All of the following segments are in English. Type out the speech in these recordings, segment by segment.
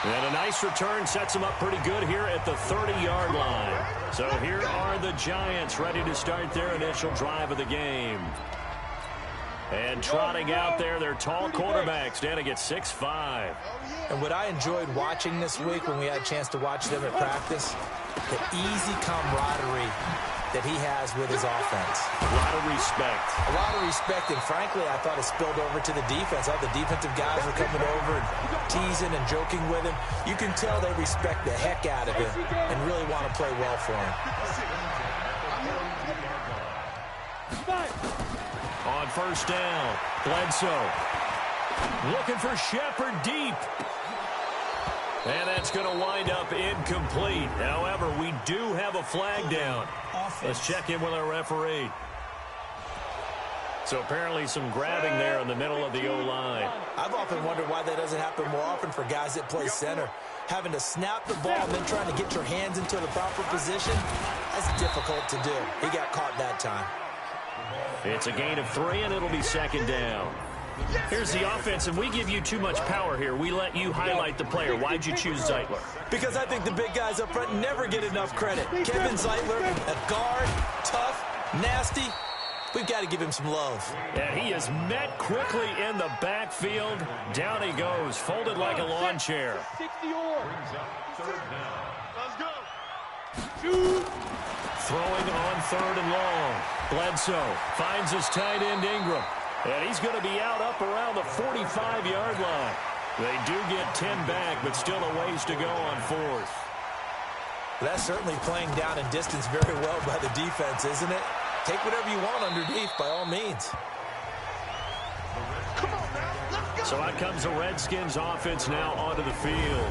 And a nice return sets them up pretty good here at the 30-yard line. So here are the Giants ready to start their initial drive of the game. And trotting out there, their tall quarterback standing at 6'5". And what I enjoyed watching this week when we had a chance to watch them at practice, the easy camaraderie that he has with his offense. A lot of respect. A lot of respect, and frankly, I thought it spilled over to the defense. All the defensive guys were coming over and teasing and joking with him. You can tell they respect the heck out of him and really want to play well for him. On first down, Bledsoe looking for Shepard deep. And that's going to wind up incomplete. However, we do have a flag down. Let's check in with our referee. So apparently some grabbing there in the middle of the O-line. I've often wondered why that doesn't happen more often for guys that play center. Having to snap the ball and then trying to get your hands into the proper position, that's difficult to do. He got caught that time. It's a gain of 3, and it'll be second down. Here's the offense, and we give you too much power here. We let you highlight the player. Why'd you choose Zeitler? Because I think the big guys up front never get enough credit. Kevin Zeitler, a guard, tough, nasty. We've got to give him some love. And he is met quickly in the backfield. Down he goes, folded like a lawn chair. Throwing on third and long. Bledsoe finds his tight end Ingram. And he's going to be out up around the 45-yard line. They do get 10 back, but still a ways to go on fourth. That's certainly playing down in distance very well by the defense, isn't it? Take whatever you want underneath, by all means. So out comes the Redskins offense now onto the field.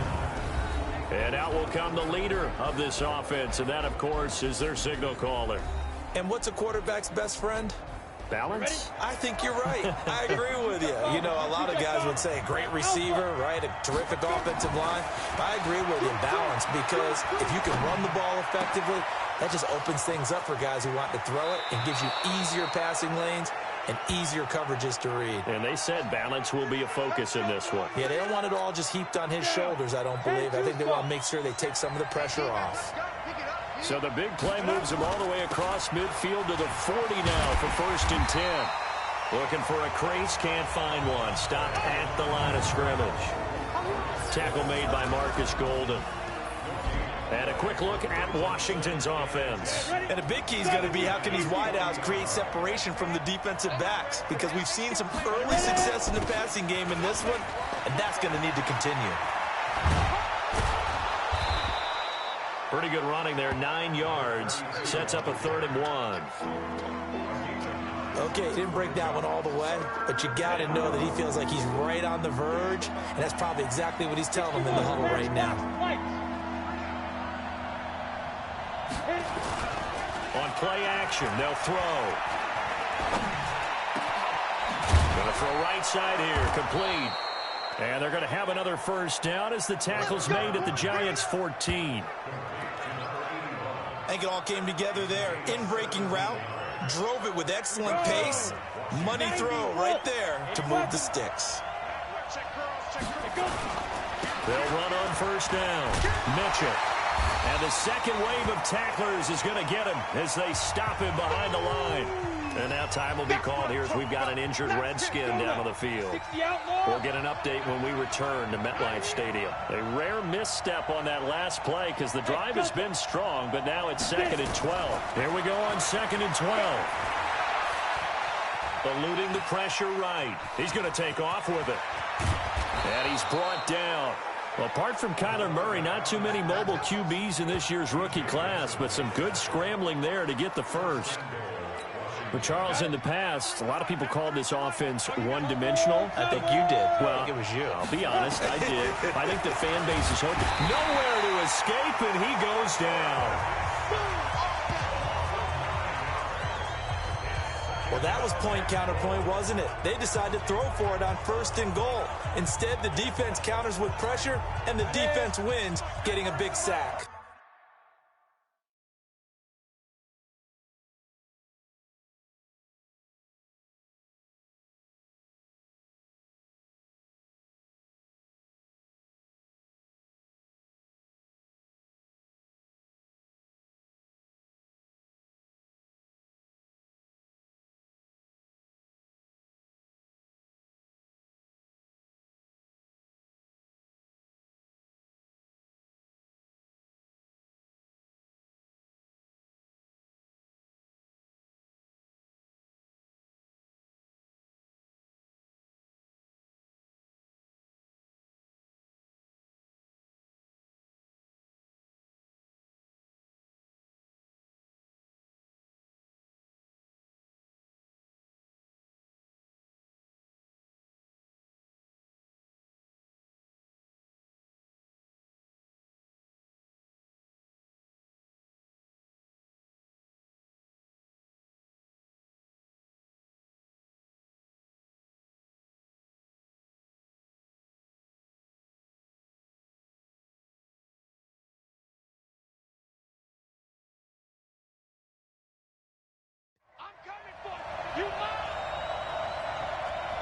And out will come the leader of this offense, and that, of course, is their signal caller. And what's a quarterback's best friend? Balance? I think you're right. I agree with you. You know, a lot of guys would say a great receiver, right? A terrific offensive line. I agree with you, balance, because if you can run the ball effectively, that just opens things up for guys who want to throw it and gives you easier passing lanes and easier coverages to read. And they said balance will be a focus in this one. Yeah, they don't want it all just heaped on his shoulders, I don't believe. I think they want to make sure they take some of the pressure off. So the big play moves him all the way across midfield to the 40 now for first and 10. Looking for a crease, can't find one. Stopped at the line of scrimmage. Tackle made by Marcus Golden. And a quick look at Washington's offense. And a big key is going to be how can these wideouts create separation from the defensive backs, because we've seen some early success in the passing game in this one, and that's going to need to continue. Pretty good running there, 9 yards. Sets up a 3rd and 1. Okay, he didn't break that one all the way, but you got to know that he feels like he's right on the verge, and that's probably exactly what he's telling them in the huddle right now. On play action, they'll throw. Going to throw right side here, complete. And they're going to have another first down as the tackle's made at the Giants' 14. I think it all came together there. In-breaking route, drove it with excellent pace. Money throw right there to move the sticks. They'll run on first down. Mitchell. And the second wave of tacklers is going to get him as they stop him behind the line. And now time will be called here as we've got an injured Redskin down on the field. We'll get an update when we return to MetLife Stadium. A rare misstep on that last play because the drive has been strong, but now it's 2nd and 12. Here we go on 2nd and 12. Eluding the pressure right. He's going to take off with it. And he's brought down. Well, apart from Kyler Murray, not too many mobile QBs in this year's rookie class, but some good scrambling there to get the first. But, Charles, in the past, a lot of people called this offense one-dimensional. I think you did. Well, I think it was you. I'll be honest, I did. I think the fan base is hoping. Nowhere to escape, and he goes down. Well, that was point-counterpoint, wasn't it? They decided to throw for it on 1st and goal. Instead, the defense counters with pressure, and the defense wins, getting a big sack.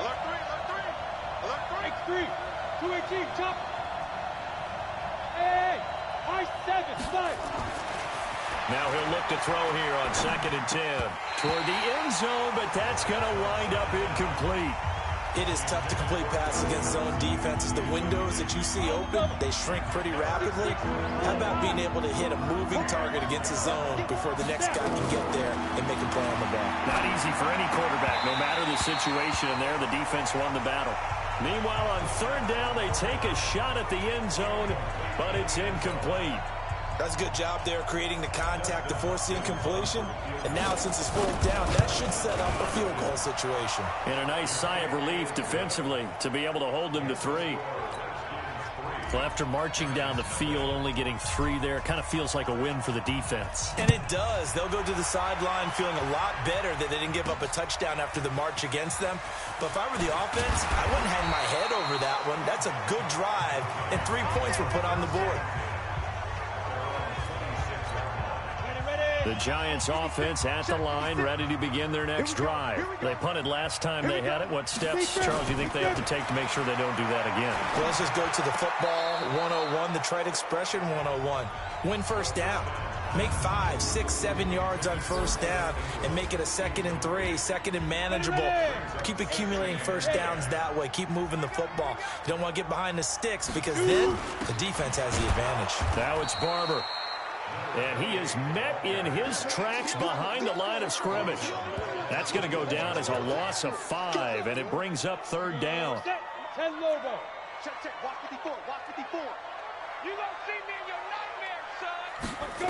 Alert 3, alert 3. Alert 3. X3. 218, chop. Hey, high 7, slide. Now he'll look to throw here on 2nd and 10. Toward the end zone, but that's going to wind up incomplete. It is tough to complete passes against zone defenses. The windows that you see open, they shrink pretty rapidly. How about being able to hit a moving target against a zone before the next guy can get there and make a play on the ball? Not easy for any quarterback, no matter the situation, and there the defense won the battle. Meanwhile, on 3rd down, they take a shot at the end zone, but it's incomplete. That's a good job there creating the contact to force the incompletion. And now, since it's 4th down, that should set up a field goal situation. And a nice sigh of relief defensively to be able to hold them to 3. Well, after marching down the field, only getting 3 there, kind of feels like a win for the defense. And it does. They'll go to the sideline feeling a lot better that they didn't give up a touchdown after the march against them. But if I were the offense, I wouldn't hang my head over that one. That's a good drive, and 3 points were put on the board. The Giants offense at the line, ready to begin their next drive. They punted last time they had it. What steps, Charles, do you think they have to take to make sure they don't do that again? Well, let's just go to the football 101, the trade expression 101. Win 1st down. Make 5, 6, 7 yards on 1st down and make it a 2nd and 3, 2nd and manageable. Keep accumulating 1st downs that way. Keep moving the football. You don't want to get behind the sticks because then the defense has the advantage. Now it's Barber. And he is met in his tracks behind the line of scrimmage. That's going to go down as a loss of 5, and it brings up 3rd down. 10 logo. Check, check. Watch 54. Watch 54. You gonna see me in your nightmare, son. Let's go.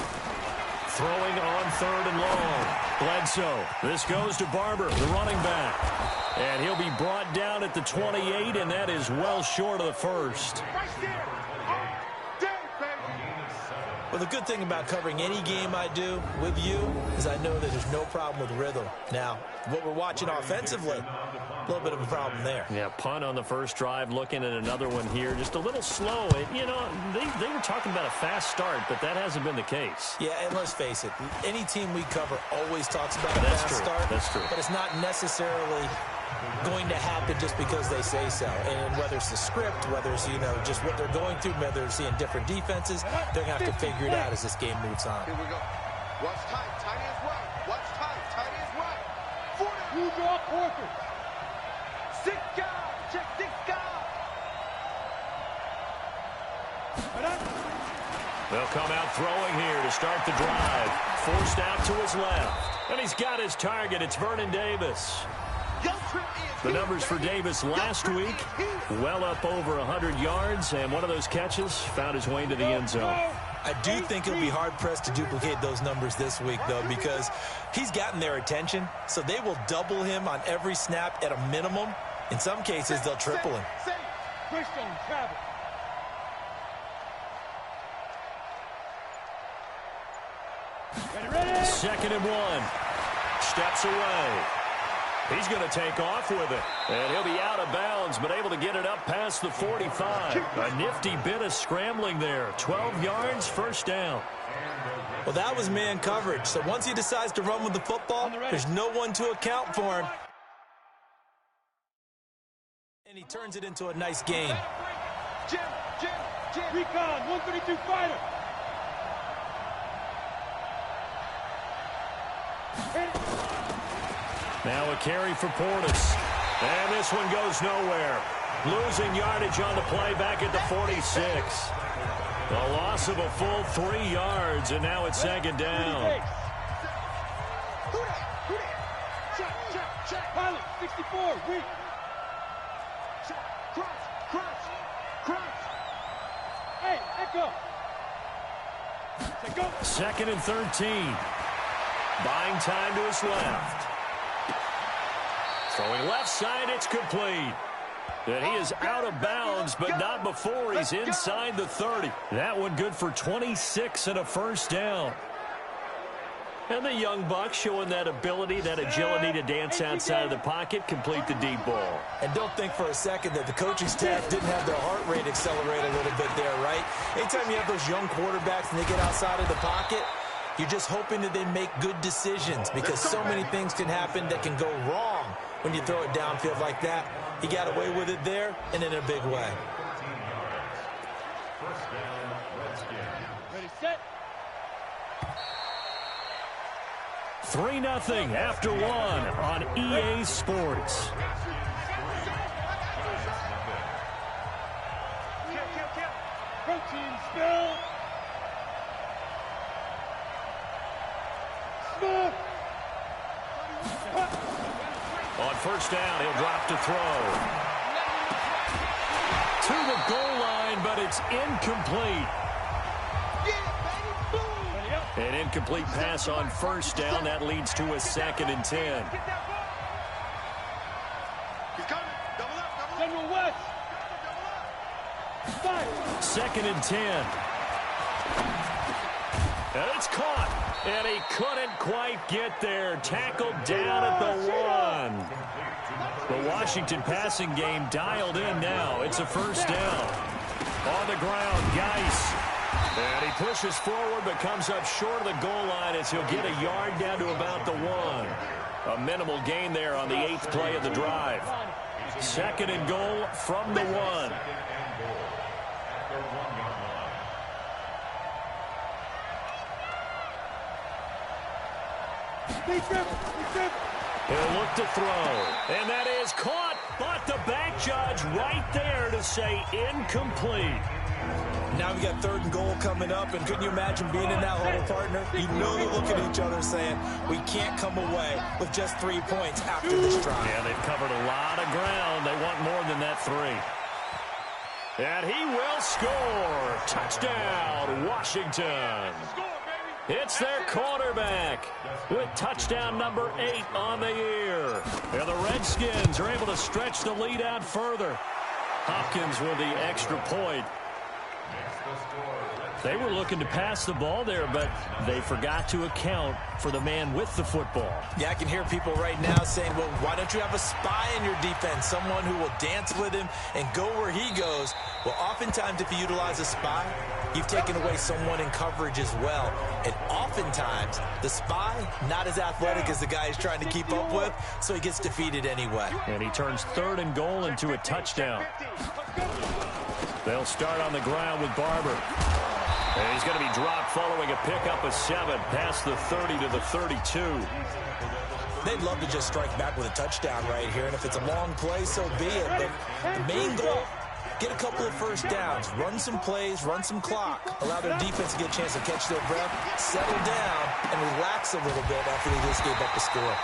Throwing on 3rd and long. Bledsoe. This goes to Barber, the running back. And he'll be brought down at the 28, and that is well short of the 1st. Right there. Well, the good thing about covering any game I do with you is I know that there's no problem with rhythm. Now, what we're watching offensively, a little bit of a problem there. Yeah, punt on the 1st drive, looking at another one here. Just a little slow. You know, they were talking about a fast start, but that hasn't been the case. Yeah, and let's face it, any team we cover always talks about a That's fast true. start. That's true. But it's not necessarily going to happen just because they say so. And whether it's the script, whether it's, you know, just what they're going through, whether they're seeing different defenses, they're going to have to figure it out as this game moves on. Here we go. Watch tight. Tight is right. Watch tight. Tight is right. 40. You draw quarters. 6 guys. Check 6 guys. They'll come out throwing here to start the drive. Forced out to his left. And he's got his target. It's Vernon Davis. The numbers for Davis last week, well up over 100 yards, and one of those catches found his way into the end zone. I do think it'll be hard-pressed to duplicate those numbers this week, though, because he's gotten their attention, so they will double him on every snap at a minimum. In some cases, they'll triple him. Second and 1. Steps away. He's going to take off with it. And he'll be out of bounds, but able to get it up past the 45. A nifty bit of scrambling there. 12 yards, 1st down. Well, that was man coverage. So once he decides to run with the football, there's no one to account for him. And he turns it into a nice gain. Jim. Recon, 132 fighter. Now a carry for Portis. And this one goes nowhere. Losing yardage on the play back at the 46. A loss of a full 3 yards, and now it's 2nd down. Check. Pilot, 64, weak. Cross. Hey, echo. Go. 2nd and 13. Buying time to his left. Throwing left side, it's complete. And he is out of bounds, but not before he's inside the 30. That one good for 26 and a 1st down. And the young buck showing that ability, that agility to dance outside of the pocket, complete the deep ball. And don't think for a second that the coaching staff didn't have their heart rate accelerate a little bit there, right? Anytime you have those young quarterbacks and they get outside of the pocket, You're just hoping that they make good decisions because so many things can happen that can go wrong when you throw it downfield like that. He got away with it there and in a big way. Ready, set. 3-0 after one on EA Sports. Protein spill. Smith. On first down, he'll drop to throw. To the goal line, but it's incomplete. An incomplete pass on first down. That leads to a 2nd and 10. General West. 2nd and 10. And it's caught. And he couldn't quite get there. Tackled down at the 1. The Washington passing game dialed in now. It's a first down. On the ground, Geis. And he pushes forward but comes up short of the goal line as he'll get a yard down to about the 1. A minimal gain there on the 8th play of the drive. 2nd and goal from the 1. He'll look to throw. And that is caught. But the back judge right there to say incomplete. Now we got 3rd and goal coming up, and couldn't you imagine being in that huddle, partner? You know they're looking at each other saying, we can't come away with just 3 points after this drive. Yeah, they've covered a lot of ground. They want more than that 3. And he will score. Touchdown, Washington. It's their quarterback with touchdown number 8 on the year. And the Redskins are able to stretch the lead out further. Hopkins with the extra point. They were looking to pass the ball there, but they forgot to account for the man with the football. Yeah, I can hear people right now saying, well, why don't you have a spy in your defense, someone who will dance with him and go where he goes? Well, oftentimes if you utilize a spy, you've taken away someone in coverage as well. And oftentimes, the spy, not as athletic as the guy he's trying to keep up with, so he gets defeated anyway. And he turns 3rd and goal into a touchdown. They'll start on the ground with Barber. And he's going to be dropped following a pickup of 7 past the 30 to the 32. They'd love to just strike back with a touchdown right here, and if it's a long play, so be it. But the main goal, get a couple of first downs, run some plays, run some clock, allow their defense to get a chance to catch their breath, settle down, and relax a little bit after they just gave up the score.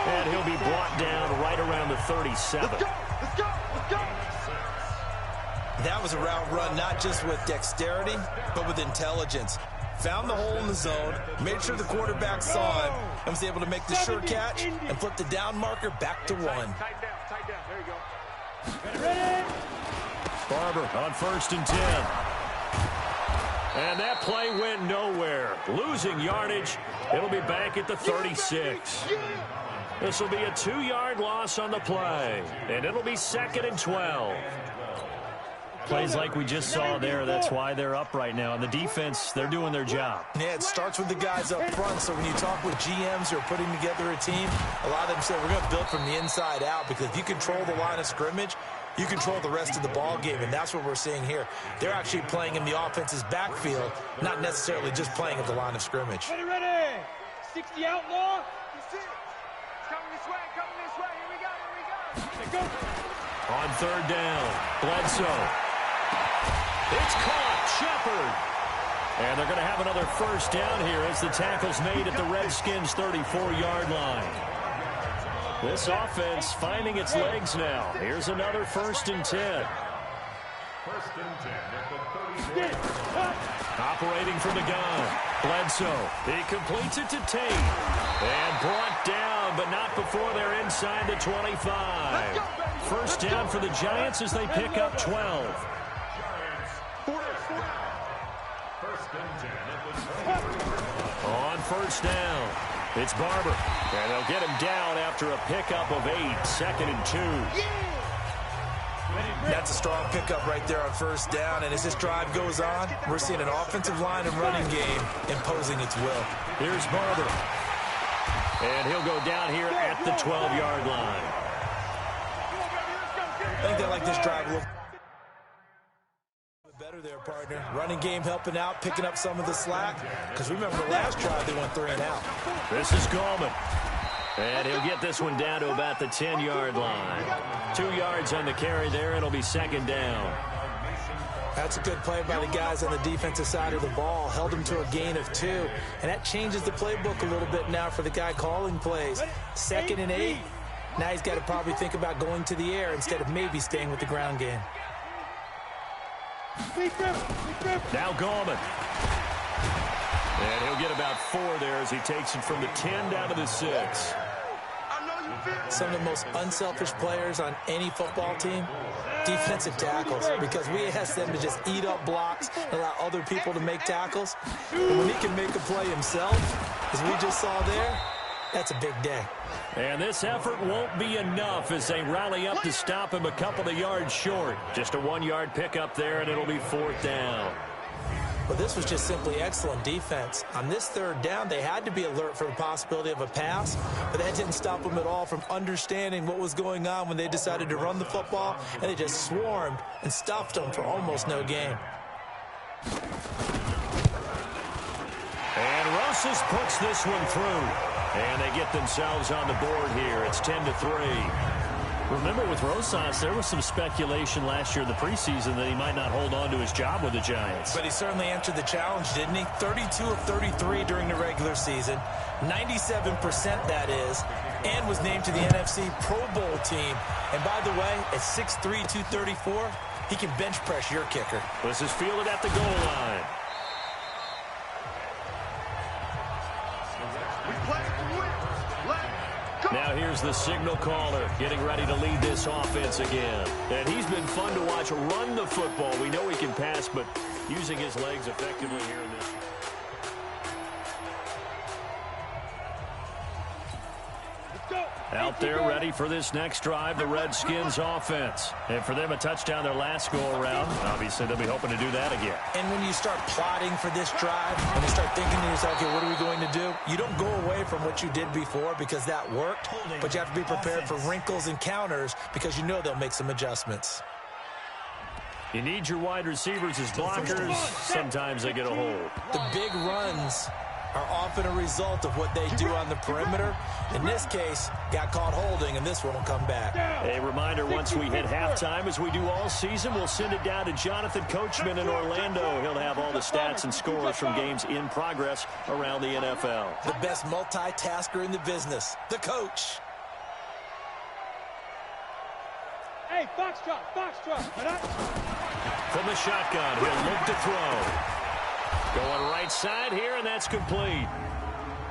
And he'll be brought down right around the 37. Let's go. That was a route run not just with dexterity, but with intelligence. Found the hole in the zone, made sure the quarterback saw him, and was able to make the sure catch and flip the down marker back to 1. Tight down. There you go. Ready? Barber on 1st and 10. And that play went nowhere. Losing yardage. It'll be back at the 36. This will be a 2-yard loss on the play. And it'll be 2nd and 12. Plays like we just saw there, that's why they're up right now. And the defense, they're doing their job. Yeah, it starts with the guys up front. So when you talk with GMs who are putting together a team, a lot of them say we're going to build from the inside out, because if you control the line of scrimmage, you control the rest of the ball game, and that's what we're seeing here. They're actually playing in the offense's backfield, not necessarily just playing at the line of scrimmage. Ready. 60 outlaw. It's coming this way. Here we go. On 3rd down, Bledsoe. It's caught, Shepard. And they're going to have another first down here as the tackle's made at the Redskins' 34-yard line. This offense finding its legs now. Here's another 1st and 10. Operating from the gun, Bledsoe. He completes it to Tate. And brought down, but not before they're inside the 25. First down for the Giants as they pick up 12. On first down, it's Barber. And they'll get him down after a pickup of 8, 2nd and 2. That's a strong pickup right there on first down. And as this drive goes on, we're seeing an offensive line and running game imposing its will. Here's Barber. And he'll go down here at the 12-yard line. I think they like this drive a little bit better there, partner. Running game helping out, picking up some of the slack. Because remember the last drive, they went 3 and out. This is Gallman. And he'll get this one down to about the 10-yard line. 2 yards on the carry there. It'll be second down. That's a good play by the guys on the defensive side of the ball. Held him to a gain of 2. And that changes the playbook a little bit now for the guy calling plays. 2nd and 8. Now he's got to probably think about going to the air instead of maybe staying with the ground game. Now Gallman. And he'll get about 4 there as he takes it from the 10 down to the 6. Some of the most unselfish players on any football team, defensive tackles, because we ask them to just eat up blocks, allow other people to make tackles. And when he can make a play himself, as we just saw there, that's a big day. And this effort won't be enough as they rally up to stop him a couple of yards short. Just a 1-yard pickup there, and it'll be 4th down. Well, this was just simply excellent defense. On this 3rd down, they had to be alert for the possibility of a pass, but that didn't stop them at all from understanding what was going on when they decided to run the football, and they just swarmed and stuffed them for almost no gain. And Rosas puts this one through, and they get themselves on the board here. It's 10-3. Remember, with Rosas, there was some speculation last year in the preseason that he might not hold on to his job with the Giants. But he certainly answered the challenge, didn't he? 32 of 33 during the regular season, 97% that is, and was named to the NFC Pro Bowl team. And by the way, at 6'3", 234, he can bench press your kicker. This is fielded at the goal line. Now here's the signal caller getting ready to lead this offense again. And he's been fun to watch run the football. We know he can pass, but using his legs effectively here in this. Out there ready for this next drive, the Redskins offense. And for them, a touchdown their last go-around. Obviously, they'll be hoping to do that again. And when you start plotting for this drive, and you start thinking to yourself, okay, what are we going to do? You don't go away from what you did before because that worked, but you have to be prepared for wrinkles and counters because you know they'll make some adjustments. You need your wide receivers as blockers. Sometimes they get a hold. The big runs are often a result of what they do on the perimeter. In this case, got caught holding, and this one will come back. A reminder, once we hit halftime, as we do all season, we'll send it down to Jonathan Coachman in Orlando. He'll have all the stats and scores from games in progress around the NFL. The best multitasker in the business, the coach. Hey, Foxtrot. From the shotgun, he'll look to throw. Going right side here, and that's complete.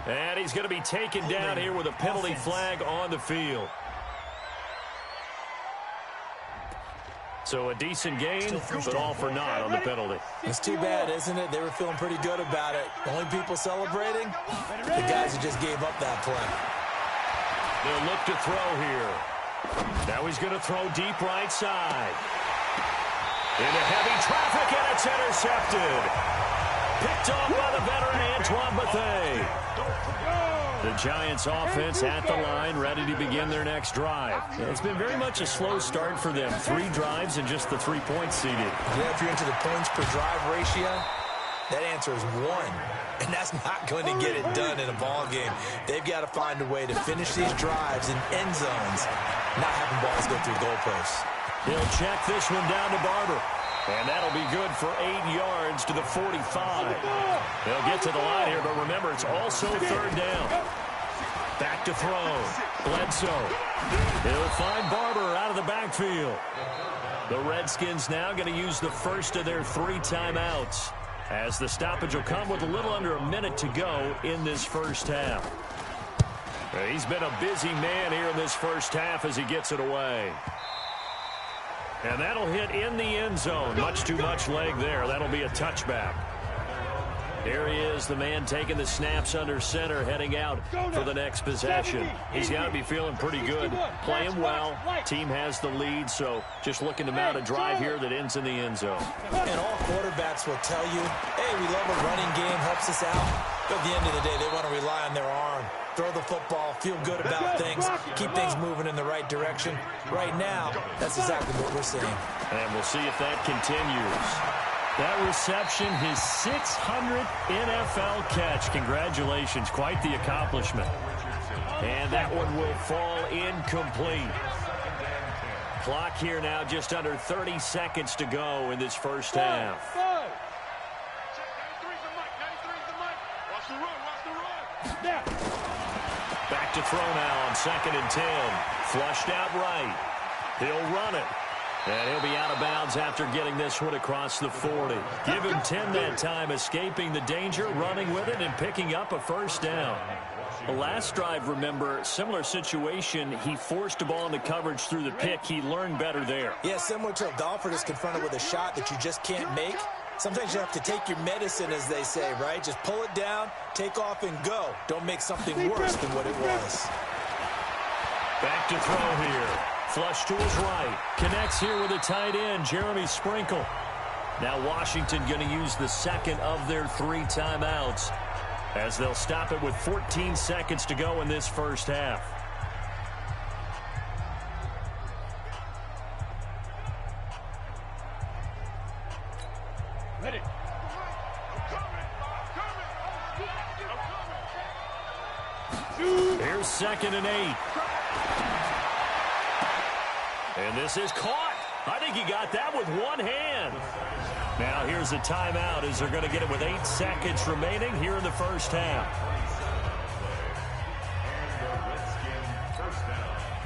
And he's going to be taken down here with a penalty flag on the field. So a decent gain, but all for naught on the penalty. It's too bad, isn't it? They were feeling pretty good about it. The only people celebrating, the guys who just gave up that play. They'll look to throw here. Now he's going to throw deep right side. Into heavy traffic, and it's intercepted. Picked off by the veteran Antoine Bethea. The Giants offense at the line, ready to begin their next drive. It's been very much a slow start for them. 3 drives and just the 3 points seeded. Yeah, if you're into the points per drive ratio, that answer is 1. And that's not going to get it done in a ball game. They've got to find a way to finish these drives in end zones, not having balls go through goalposts. He'll check this one down to Barber. And that'll be good for 8 yards to the 45. They'll get to the line here, but remember, it's also 3rd down. Back to throw. Bledsoe. He'll find Barber out of the backfield. The Redskins now going to use the first of their 3 timeouts, as the stoppage will come with a little under a minute to go in this first half. He's been a busy man here in this first half as he gets it away. And that'll hit in the end zone. Much too much leg there. That'll be a touchback. Here he is, the man taking the snaps under center, heading out for the next possession. He's got to be feeling pretty good, playing well. Team has the lead, so just looking to mount a drive here that ends in the end zone. And all quarterbacks will tell you, hey, we love a running game, helps us out. But at the end of the day, they want to rely on their arm. Throw the football, feel good about things, keep things moving in the right direction. Right now, that's exactly what we're seeing. And we'll see if that continues. That reception, his 600th NFL catch. Congratulations, quite the accomplishment. And that one will fall incomplete. Clock here now, just under 30 seconds to go in this first half. Back to throw now on 2nd and 10. Flushed out right. He'll run it. And he'll be out of bounds after getting this one across the 40. Give him 10 that time, escaping the danger, running with it, and picking up a first down. The last drive, remember, similar situation. He forced a ball into coverage through the pick. He learned better there. Yeah, similar to a golfer that's confronted with a shot that you just can't make. Sometimes you have to take your medicine, as they say, right? Just pull it down, take off, and go. Don't make something worse than what it was. Back to throw here. Flush to his right. Connects here with a tight end, Jeremy Sprinkle. Now Washington going to use the second of their 3 timeouts as they'll stop it with 14 seconds to go in this first half. Ready. Here's 2nd and 8. And this is caught. I think he got that with one hand. Now here's a timeout as they're going to get it with 8 seconds remaining here in the first half.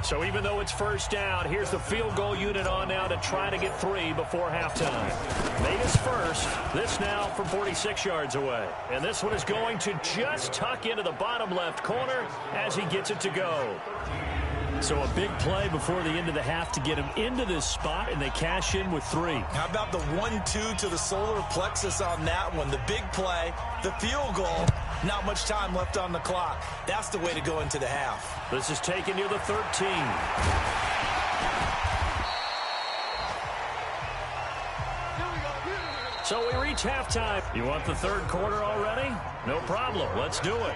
So even though it's first down, here's the field goal unit on now to try to get 3 before halftime. Made his first. This now from 46 yards away. And this one is going to just tuck into the bottom left corner as he gets it to go. So a big play before the end of the half to get him into this spot, and they cash in with 3. How about the 1-2 to the solar plexus on that one? The big play, the field goal, not much time left on the clock. That's the way to go into the half. This is taken near the 13. So we reach halftime. You want the third quarter already? No problem. Let's do it.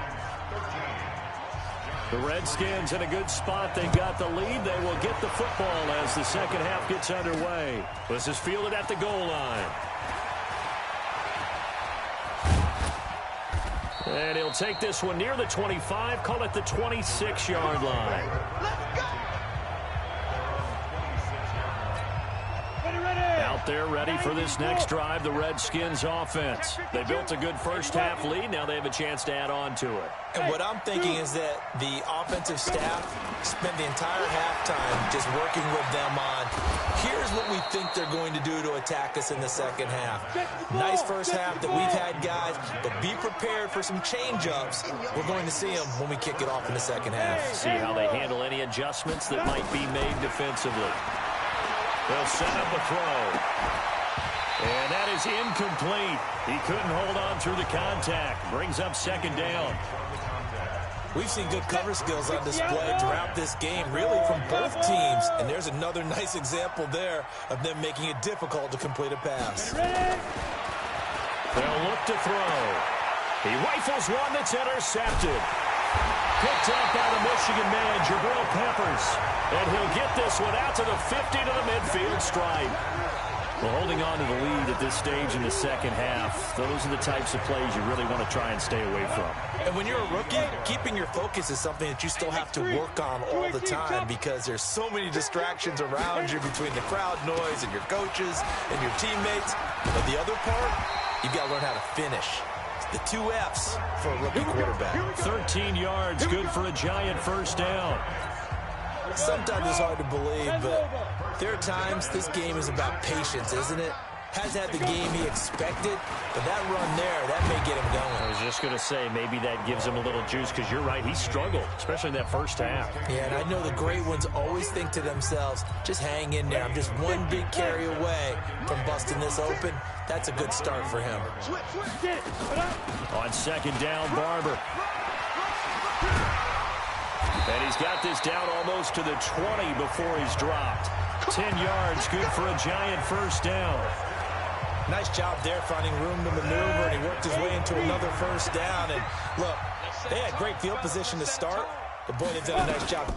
The Redskins in a good spot. They've got the lead. They will get the football as the second half gets underway. This is fielded at the goal line. And he'll take this one near the 25, call it the 26-yard line. Out there ready for this next drive, the Redskins offense. They built a good first half lead. Now they have a chance to add on to it. And what I'm thinking is that the offensive staff spent the entire halftime just working with them on, here's what we think they're going to do to attack us in the second half. Nice first half that we've had, guys, but be prepared for some change-ups. We're going to see them when we kick it off in the second half. See how they handle any adjustments that might be made defensively. They'll set up a throw. And that is incomplete. He couldn't hold on through the contact. Brings up second down. We've seen good cover skills on display throughout this game, really from both teams. And there's another nice example there of them making it difficult to complete a pass. They'll look to throw. He rifles one that's intercepted. Picked up by the Michigan man, Jabril Peppers. And he'll get this one out to the 50 to the midfield stripe. Well, holding on to the lead at this stage in the second half, those are the types of plays you really want to try and stay away from. And when you're a rookie, keeping your focus is something that you still have to work on all the time because there's so many distractions around you between the crowd noise and your coaches and your teammates. But the other part, you've got to learn how to finish. The 2 F's for a rookie quarterback. 13 yards, good for a giant first down. Sometimes it's hard to believe, but there are times this game is about patience, isn't it? Hasn't had the game he expected, but that run there, that may get him going. I was just going to say, maybe that gives him a little juice, because you're right, he struggled, especially in that first half. Yeah, and I know the great ones always think to themselves, just hang in there. I'm just one big carry away from busting this open. That's a good start for him. On second down, Barber. And he's got this down almost to the 20 before he's dropped. 10 yards, good for a giant first down. Nice job there finding room to maneuver, and he worked his way into another first down. And look, they had great field position to start, but boy, they've done a nice job.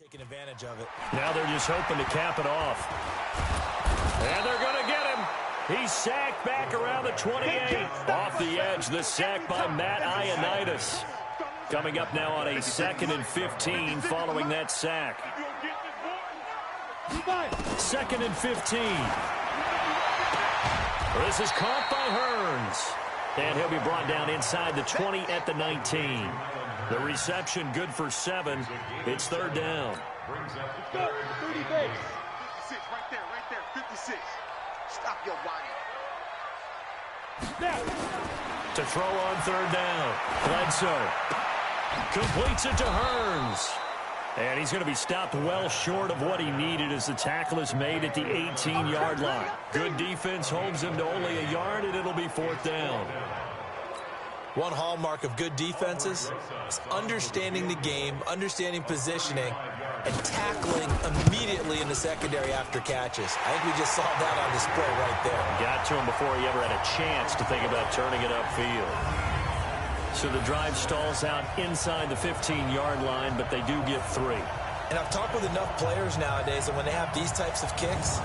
Taking advantage of it. Now they're just hoping to cap it off. And they're going to get him. He's sacked back around the 28. Off the edge, the sack by Matt Ioannidis. Coming up now on a 2nd and 15 following that sack. 2nd and 15. This is caught by Hearns. And he'll be brought down inside the 20 at the 19. The reception good for 7. It's 3rd down. 30 base. 56, right there, 56. Stop your whining. To throw on 3rd down. Bledsoe completes it to Hearns. And he's going to be stopped well short of what he needed as the tackle is made at the 18-yard line. Good defense holds him to only a yard, and it'll be 4th down. One hallmark of good defenses is understanding the game, understanding positioning, and tackling immediately in the secondary after catches. I think we just saw that on display right there. Got to him before he ever had a chance to think about turning it upfield. So the drive stalls out inside the 15-yard line, but they do get 3. And I've talked with enough players nowadays that when they have these types of kicks,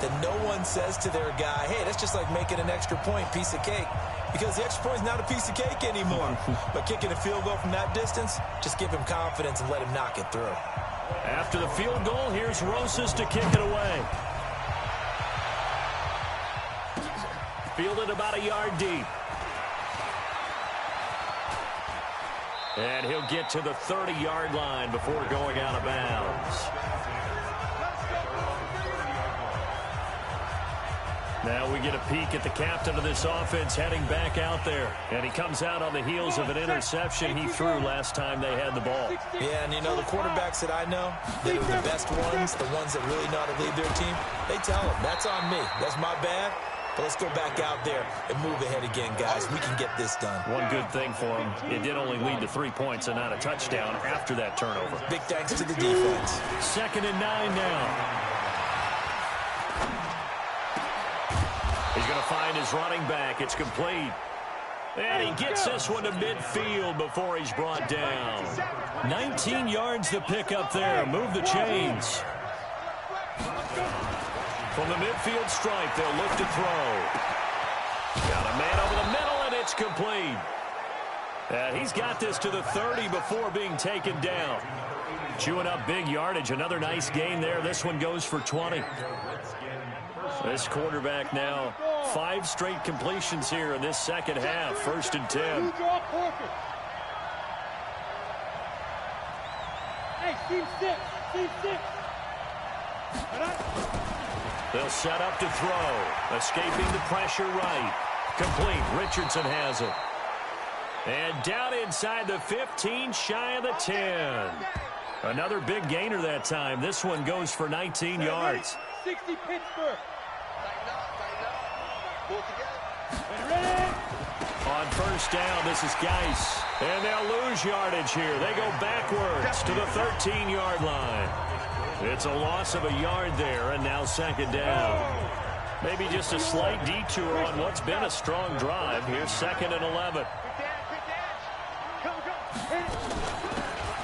that no one says to their guy, hey, that's just like making an extra point, piece of cake. Because the extra point is not a piece of cake anymore. But kicking a field goal from that distance, just give him confidence and let him knock it through. After the field goal, here's Rosas to kick it away. Fielded about a yard deep. And he'll get to the 30-yard line before going out of bounds. Now we get a peek at the captain of this offense heading back out there. And he comes out on the heels of an interception he threw last time they had the ball. Yeah, and you know, the quarterbacks that I know that are the best ones, the ones that really know how to lead their team, they tell them, that's on me. That's my bad. But let's go back out there and move ahead again, guys. We can get this done. One good thing for him, it did only lead to 3 points and not a touchdown after that turnover. Big thanks to the defense. 2nd and 9 now. He's going to find his running back. It's complete. And he gets this one to midfield before he's brought down. 19 yards to pick up there. Move the chains. From the midfield stripe, they'll look to throw. Got a man over the middle, and it's complete. He's got this to the 30 before being taken down. Chewing up big yardage. Another nice gain there. This one goes for 20. This quarterback now, 5 straight completions here in this second half. 1st and 10. Hey, team 6. They'll set up to throw. Escaping the pressure right. Complete. Richardson has it. And down inside the 15, shy of the 10. Another big gainer that time. This one goes for 19 yards. 60 Pittsburgh. first down. This is Geis. And they'll lose yardage here. They go backwards to the 13-yard line. It's a loss of a yard there, and now second down. Maybe just a slight detour on what's been a strong drive. Here's 2nd and 11.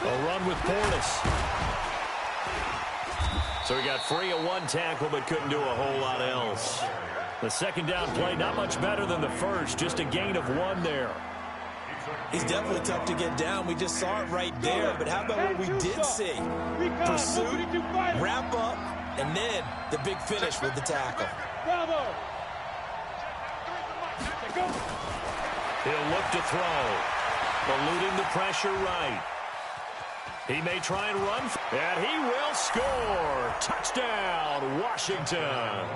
A run with Portis. So he got free of one tackle but couldn't do a whole lot else. The second down play not much better than the first, just a gain of 1 there. He's definitely tough to get down. We just saw it right there. But how about what we did see? Pursuit, wrap up, and then the big finish with the tackle. He'll look to throw. Eluding the pressure right. He may try and run, and he will score. Touchdown, Washington.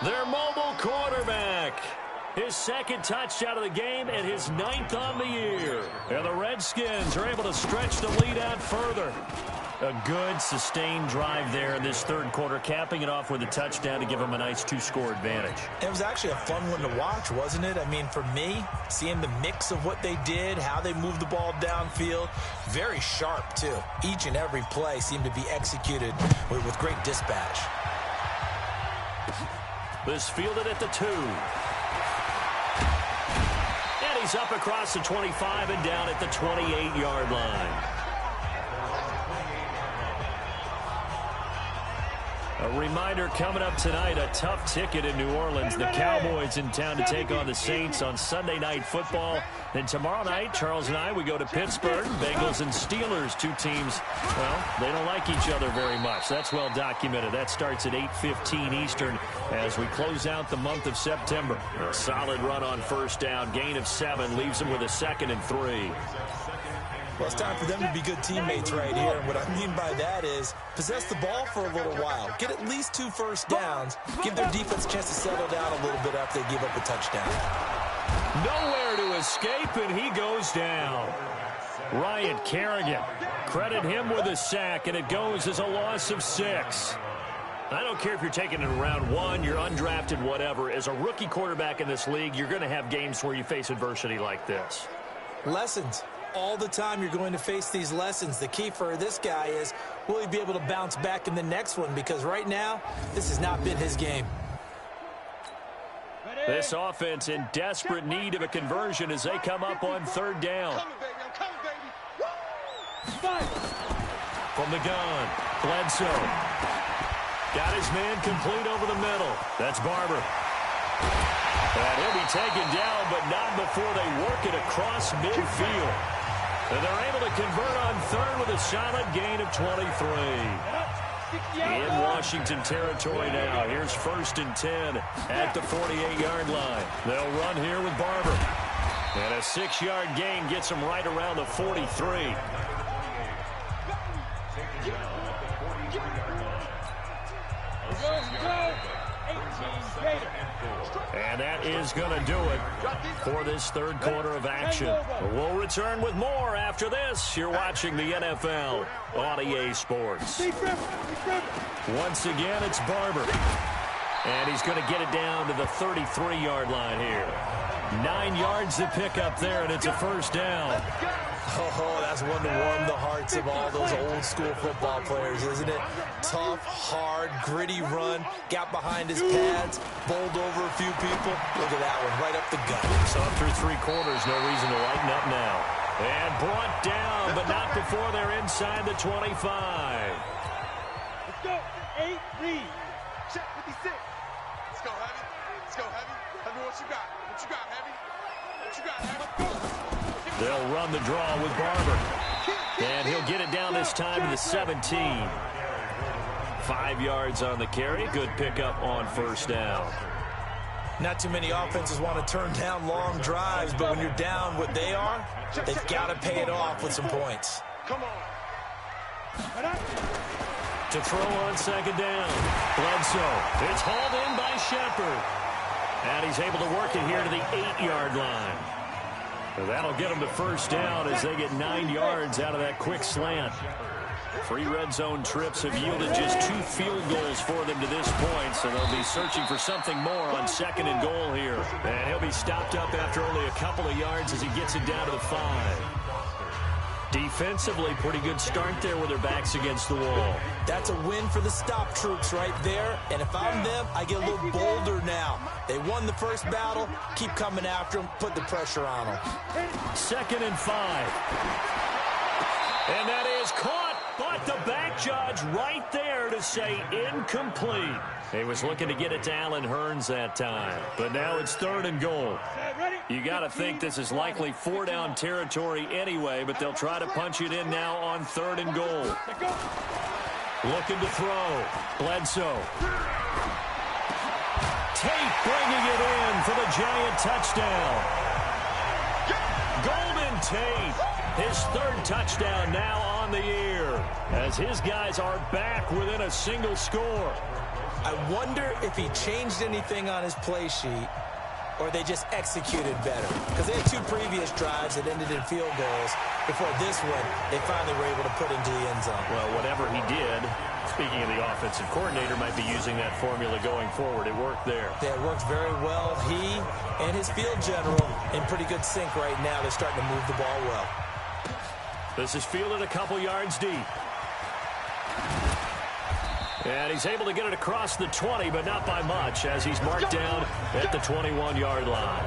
Their mobile quarterback. His 2nd touchdown of the game and his 9th on the year. And the Redskins are able to stretch the lead out further. A good, sustained drive there in this 3rd quarter, capping it off with a touchdown to give them a nice 2-score advantage. It was actually a fun one to watch, wasn't it? I mean, for me, seeing the mix of what they did, how they moved the ball downfield, very sharp, too. Each and every play seemed to be executed with great dispatch. This fielded at the 2. And he's up across the 25 and down at the 28-yard line. A reminder coming up tonight, a tough ticket in New Orleans. The Cowboys in town to take on the Saints on Sunday Night Football. Then tomorrow night, Charles and I, we go to Pittsburgh. Bengals and Steelers, 2 teams, well, they don't like each other very much. That's well documented. That starts at 8:15 Eastern as we close out the month of September. A solid run on first down. Gain of 7 leaves them with a 2nd and 3. Well, it's time for them to be good teammates right here. And what I mean by that is possess the ball for a little while. Get at least 2 first downs. Give their defense a chance to settle down a little bit after they give up a touchdown. Nowhere to escape, and he goes down. Ryan Kerrigan, credit him with a sack, and it goes as a loss of 6. I don't care if you're taking it in round 1, you're undrafted, whatever. As a rookie quarterback in this league, you're going to have games where you face adversity like this. Lessons. All the time you're going to face these lessons. The key for this guy is, will he be able to bounce back in the next one? Because right now, this has not been his game. This offense in desperate need of a conversion as they come up on 3rd down. From the gun, Bledsoe. Got his man complete over the middle. That's Barber. And he'll be taken down, but not before they work it across midfield. And they're able to convert on 3rd with a solid gain of 23. In Washington territory now. Here's 1st and 10 at the 48-yard line. They'll run here with Barber. And a 6-yard gain gets them right around the 43. And that is going to do it for this 3rd quarter of action. We'll return with more after this. You're watching the NFL on EA Sports. Once again, it's Barber. And he's going to get it down to the 33-yard line here. 9 yards to pick up there, and it's a first down. Oh, that's one to warm the hearts of all those old-school football players, isn't it? Tough, hard, gritty run. Got behind his pads, bowled over a few people. Look at that one, right up the gut. So up through 3 quarters, no reason to lighten up now. And brought down, but not before they're inside the 25. Let's go. 8 lead. Check 56. Let's go, Heavy. Let's go, Heavy. Tell me what you got. What you got, Heavy? What you got, Heavy? They'll run the draw with Barber. And he'll get it down this time to the 17. 5 yards on the carry. Good pickup on first down. Not too many offenses want to turn down long drives, but when you're down what they are, they've got to pay it off with some points. Come on. To throw on second down. Bledsoe. It's hauled in by Shepard. And he's able to work it here to the 8-yard line. So that'll get them to first down as they get 9 yards out of that quick slant. 3 red zone trips have yielded just 2 field goals for them to this point, so they'll be searching for something more on 2nd and goal here. And he'll be stopped up after only a couple of yards as he gets it down to the 5. Defensively, pretty good start there with their backs against the wall. That's a win for the stop troops right there. And if I'm them, I get a little bolder now. They won the first battle. Keep coming after them. Put the pressure on them. 2nd and 5. And that is caught. But the back judge right there to say incomplete. He was looking to get it to Allen Hurns that time. But now it's 3rd and goal. You got to think this is likely 4-down territory anyway, but they'll try to punch it in now on 3rd and goal. Looking to throw. Bledsoe. Tate bringing it in for the Giant touchdown. Golden Tate, his 3rd touchdown now on the year, as his guys are back within a single score. I wonder if he changed anything on his play sheet or they just executed better. Because they had 2 previous drives that ended in field goals. Before this one, they finally were able to put into the end zone. Well, whatever he did, speaking of the offensive coordinator, might be using that formula going forward. It worked there. Yeah, it worked very well. He and his field general in pretty good sync right now. They're starting to move the ball well. This is fielded a couple yards deep. And he's able to get it across the 20, but not by much, as he's marked down at the 21-yard line.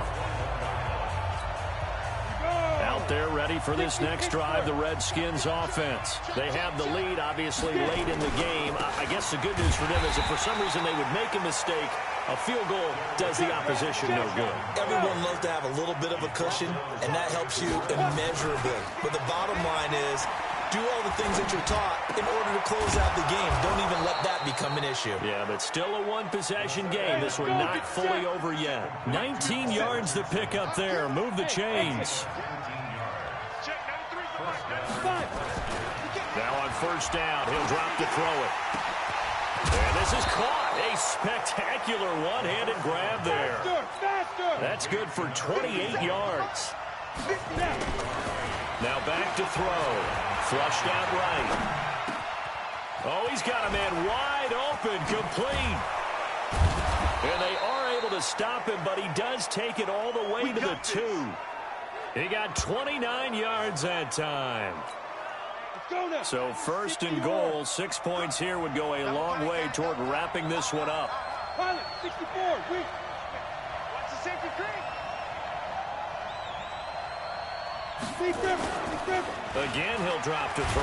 Out there ready for this next drive, the Redskins offense. They have the lead, obviously, late in the game. I guess the good news for them is if for some reason they would make a mistake, a field goal does the opposition no good. Everyone loves to have a little bit of a cushion, and that helps you immeasurably. But the bottom line is, do all the things that you're taught in order to close out the game. Don't even let that become an issue. Yeah, but still a one-possession game. This one not fully over yet. 19 yards to pick up there. Move the chains. Now on 1st down, he'll drop to throw it. And this is caught. A spectacular one-handed grab there. That's good for 28 yards. Now back to throw. Flushed out right. Oh, he's got a man wide open, complete. And they are able to stop him, but he does take it all the way to the 2. He got 29 yards that time. So 1st and goal, 6 points here would go a long way toward wrapping this one up. Pilot, 64, wait. Watch the safety creek. Again, he'll drop to throw.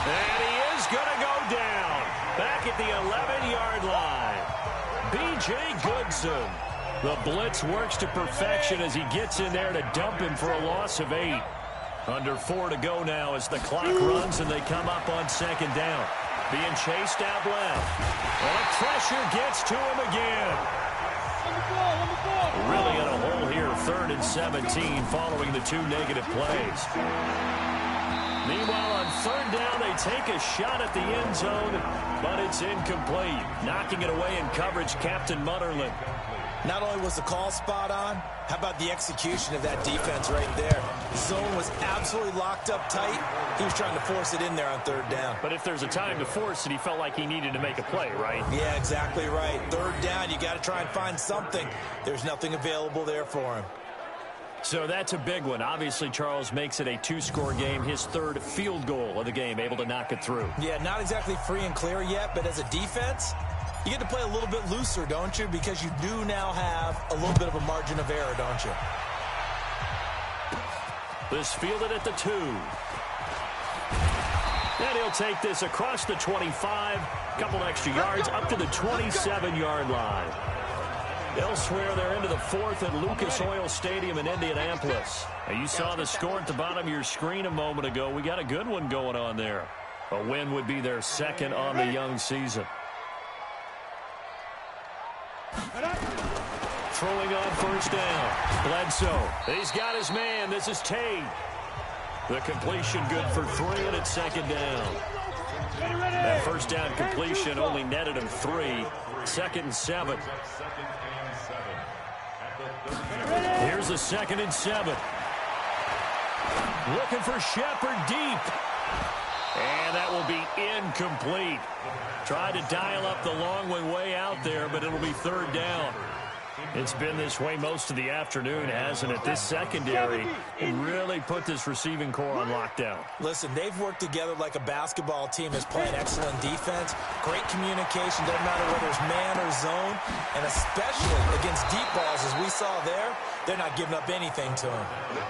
And he is going to go down. Back at the 11-yard line. B.J. Goodson. The blitz works to perfection as he gets in there to dump him for a loss of 8. Under 4 to go now as the clock runs and they come up on 2nd down. Being chased out left. And the pressure gets to him again. Really in a hole here, 3rd and 17 following the 2 negative plays. Meanwhile, on 3rd down, they take a shot at the end zone, but it's incomplete. Knocking it away in coverage, Captain Mutterland. Not only was the call spot on, how about the execution of that defense right there? The zone was absolutely locked up tight. He was trying to force it in there on 3rd down. But if there's a time to force it, he felt like he needed to make a play, right? Yeah, exactly right. 3rd down, you got to try and find something. There's nothing available there for him. So that's a big one. Obviously, Charles makes it a 2-score game. His 3rd field goal of the game, able to knock it through. Yeah, not exactly free and clear yet, but as a defense, you get to play a little bit looser, don't you? Because you do now have a little bit of a margin of error, don't you? This fielded at the 2. And he'll take this across the 25. Couple extra yards up to the 27-yard line. Elsewhere, they're into the 4th at Lucas Oil Stadium in Indianapolis. Now, you saw the score at the bottom of your screen a moment ago. We got a good one going on there. A win would be their 2nd on the young season. Throwing on 1st down. Bledsoe. He's got his man. This is Tate. The completion good for 3, and it's 2nd down. That 1st down completion only netted him 3. 2nd and 7. Here's a 2nd and 7. Looking for Shepard deep. And that will be incomplete. Tried to dial up the long one way out there, but it'll be third down. It's been this way most of the afternoon, hasn't it? This secondary really put this receiving core on lockdown. Listen, they've worked together like a basketball team that's playing excellent defense, great communication, doesn't matter whether it's man or zone, and especially against deep balls, as we saw there, they're not giving up anything to them.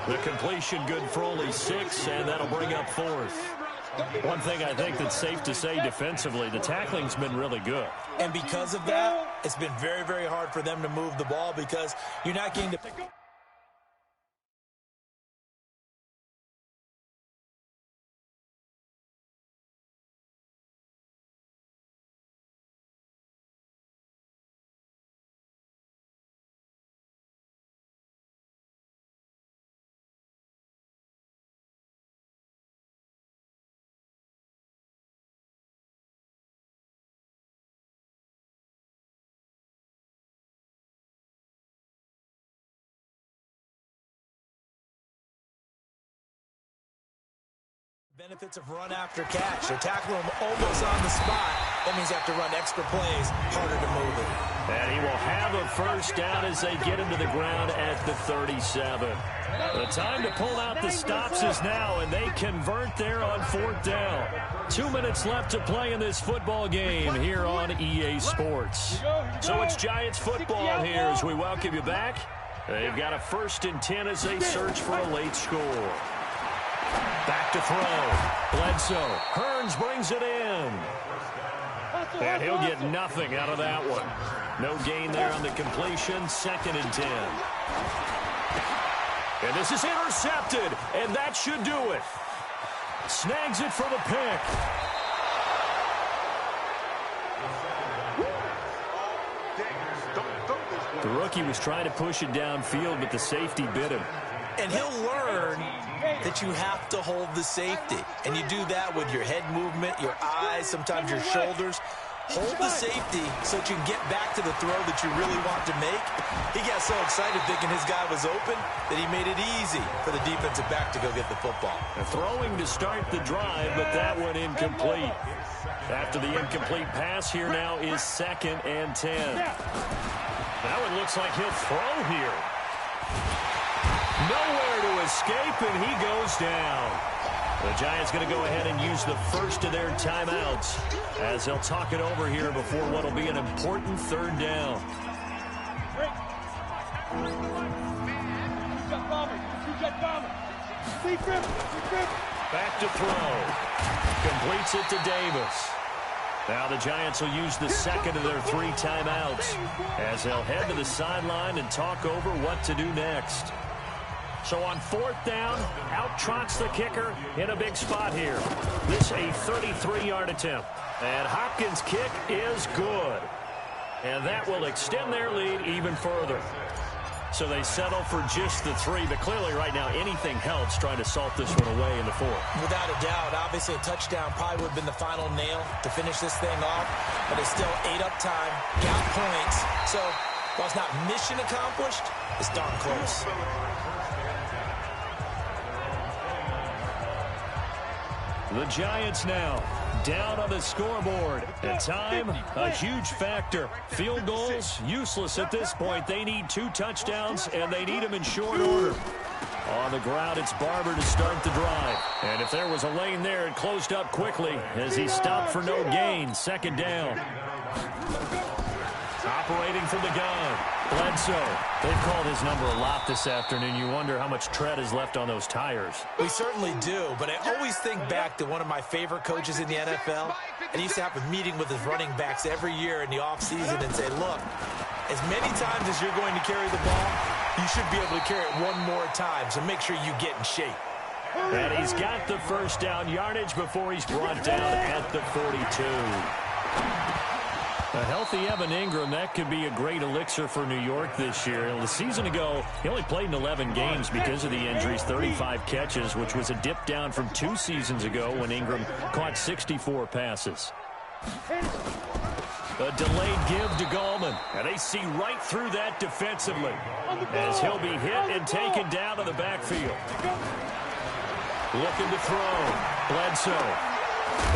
The completion good for only 6, and that'll bring up fourth. One thing I think that's safe to say defensively, the tackling's been really good. And because of that, it's been very, very hard for them to move the ball because you're not getting to... benefits of run after catch. They're tackling him almost on the spot. That means they have to run extra plays, harder to move it. And he will have a first down as they get him to the ground at the 37. The time to pull out the stops is now, and they convert there on fourth down. 2 minutes left to play in this football game here on EA Sports. So it's Giants football here as we welcome you back. They've got a 1st and 10 as they search for a late score. Back to throw. Bledsoe. Hearns brings it in. And he'll get nothing out of that one. No gain there on the completion. 2nd and 10. And this is intercepted. And that should do it. Snags it for the pick. The rookie was trying to push it downfield, but the safety bit him. And he'll learn that you have to hold the safety. And you do that with your head movement, your eyes, sometimes your shoulders. Hold the safety so that you can get back to the throw that you really want to make. He got so excited thinking his guy was open that he made it easy for the defensive back to go get the football. Throwing to start the drive, but that one incomplete. After the incomplete pass, here now is 2nd and 10. That one looks like he'll throw here. Nowhere to escape, and he goes down. The Giants going to go ahead and use the first of their timeouts as they'll talk it over here before what will be an important 3rd down. Back to throw. Completes it to Davis. Now the Giants will use the 2nd of their 3 timeouts as they'll head to the sideline and talk over what to do next. So on 4th down, out trots the kicker in a big spot here. This a 33-yard attempt. And Hopkins' kick is good. And that will extend their lead even further. So they settle for just the 3, but clearly right now anything helps trying to salt this one away in the 4th. Without a doubt, obviously a touchdown probably would have been the final nail to finish this thing off, but it's still 8 up time, got points. So while it's not mission accomplished, it's darn close. The Giants now down on the scoreboard. At time, a huge factor. Field goals, useless at this point. They need 2 touchdowns, and they need them in short order. On the ground, it's Barber to start the drive. And if there was a lane there, it closed up quickly as he stopped for no gain. 2nd down. Operating from the gun, Bledsoe. They've called his number a lot this afternoon. You wonder how much tread is left on those tires. We certainly do, but I always think back to one of my favorite coaches in the NFL. And he used to have a meeting with his running backs every year in the offseason and say, look, as many times as you're going to carry the ball, you should be able to carry it one more time, so make sure you get in shape. And he's got the first down yardage before he's brought down at the 42. A healthy Evan Ingram, that could be a great elixir for New York this year. The season ago, he only played in 11 games because of the injuries, 35 catches, which was a dip down from 2 seasons ago when Ingram caught 64 passes. A delayed give to Gallman, and they see right through that defensively as he'll be hit and taken down to the backfield. Looking to throw. Bledsoe.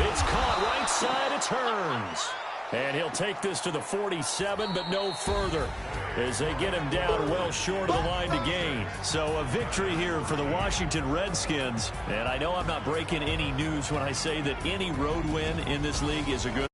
It's caught right side. It turns. And he'll take this to the 47, but no further, as they get him down well short of the line to gain. So a victory here for the Washington Redskins. And I know I'm not breaking any news when I say that any road win in this league is a good